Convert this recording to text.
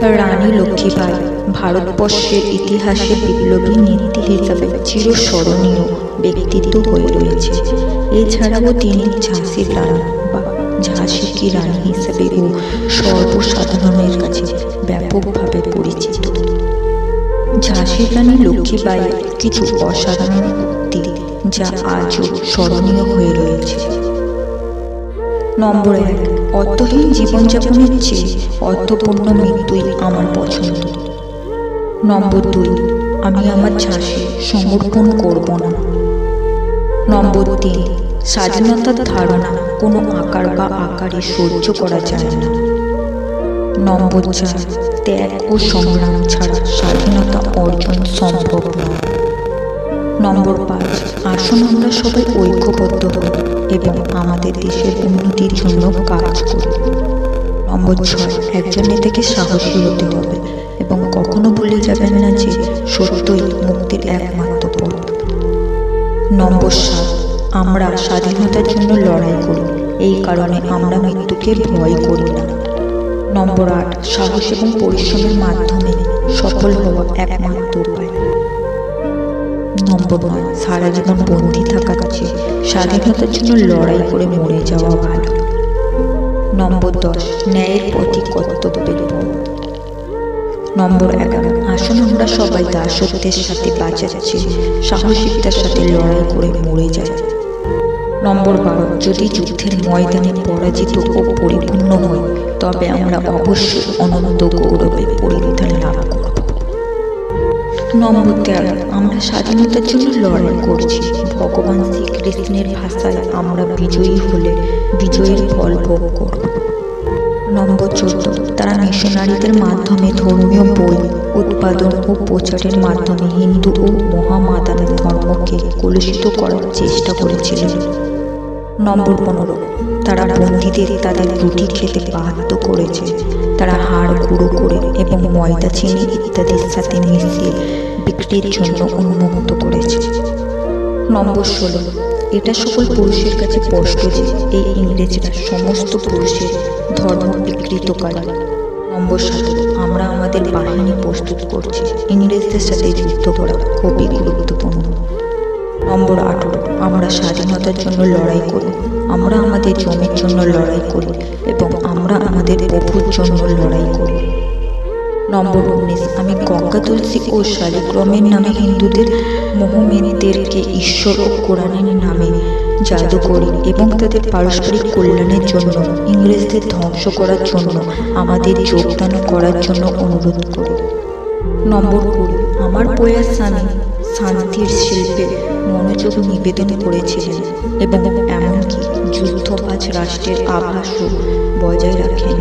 রানী লক্ষ্মীবাঈ ভারতবর্ষের ইতিহাসে বিপ্লবী নেত্রী হিসাবে চিরস্মরণীয় ব্যক্তিত্ব হয়ে রয়েছে। এছাড়াও তিনি ঝাঁসির রানী বা ঝাঁসি কি রানী হিসেবেও সর্বসাধারণের কাছে ব্যাপকভাবে পরিচিত। ঝাঁসির রানী লক্ষ্মীবাঈয়ের কিছু অসাধারণ উক্তি যা আজও স্মরণীয় হয়ে রয়েছে। নম্বর 1, অর্থহীন জীবনযাপনের চেয়ে অর্থপূর্ণ মৃত্যুই আমার পছন্দ। নম্বর 2, আমি আমার ঝাঁসি সমর্পণ করব না। নম্বর 3, স্বাধীনতার ধারণা কোনো আকার বা আকারে সহ্য করা যায় না। নম্বর 4, ত্যাগ ও সংগ্রাম ছাড়া স্বাধীনতা অর্জন সম্ভব নয়। নম্বর 5, আসুন আমরা সবাই ঐক্যবদ্ধ হই এবং আমাদের দেশের উন্নতির জন্য কাজ করি। নম্বর 6, একজন নেতাকে সাহসী হতে হবে এবং কখনো ভুলে যাবেন না যে সত্যই মুক্তির একমাত্র পথ। নম্বর 7, আমরা স্বাধীনতার জন্য লড়াই করি, এই কারণে আমরা মৃত্যুকে ভয় করি না। নম্বর 8, সাহস এবং পরিশ্রমের মাধ্যমে সফল হওয়া একমাত্র উপায়। নম্বর 9, সারা জীবন বন্দী থাকার চেয়ে স্বাধীনতার জন্য লড়াই করে মরে যাওয়া ভালো। নম্বর 10, ন্যায়ের পথই কর্তব্যের পথ। নম্বর 11, আসুন আমরা সবাই দাসত্বের সাথে বাঁচাচ্ছি সাহসিকতার সাথে লড়াই করে মরে যাই। নম্বর 12, যদি যুদ্ধের ময়দানে পরাজিত ও পরিপূর্ণ হই তবে আমরা অবশ্যই অনন্ত গৌরবে পরিত্রাণ লাভ করব। নম্বর 13, আমরা স্বাধীনতার জন্য লড়াই করছি, ভগবান শ্রীকৃষ্ণের ভাষায় আমরা বিজয়ী হলে বিজয়ের ফল ভোগ করব। নম্বর 14, তারা মিশনারিদের মাধ্যমে ধর্মীয় বই উৎপাদন ও প্রচারের মাধ্যমে হিন্দু ও মহামাদানের ধর্মকে কলুষিত করার চেষ্টা করেছিলেন। নম্বর 15, তারা বন্দীদের তাদের রুটি খেতে বাধ্য করেছে, তারা হাড় গুঁড়ো করে এবং ময়দা চিনি ইত্যাদির সাথে মিশিয়ে বিক্রির জন্য উন্মুক্ত করেছে। নম্বর 16, এটা সকল পুরুষের কাছে স্পষ্ট যে এই ইংরেজরা সমস্ত পুরুষের ধর্ম বিকৃতকারী। নম্বর 17, আমরা আমাদের বাহিনী প্রস্তুত করছি, ইংরেজদের সাথে যুদ্ধ করা খুবই গুরুত্বপূর্ণ। নম্বর 18, আমরা স্বাধীনতার জন্য লড়াই করি, আমরা আমাদের জমির জন্য লড়াই করি এবং আমরা আমাদের প্রভুর জন্য লড়াই করি। নম্বর 19, আমি গঙ্গা তুলসী ও শালিগ্রামের নামে হিন্দুদের মোহামেডানদেরকে ঈশ্বর ও কোরআনের নামে জাদু করি এবং তাদের পারস্পরিক কল্যাণের জন্য ইংরেজদের ধ্বংস করার জন্য আমাদের যোগদান করার জন্য অনুরোধ করি। নম্বর 20, আমার প্রয়াস স্বামী শান্তির শিল্পে মনোযোগ নিবেদন করেছিলেন এবং এমনকি যুদ্ধবাজ রাষ্ট্রের আভাসও বজায় রাখেন।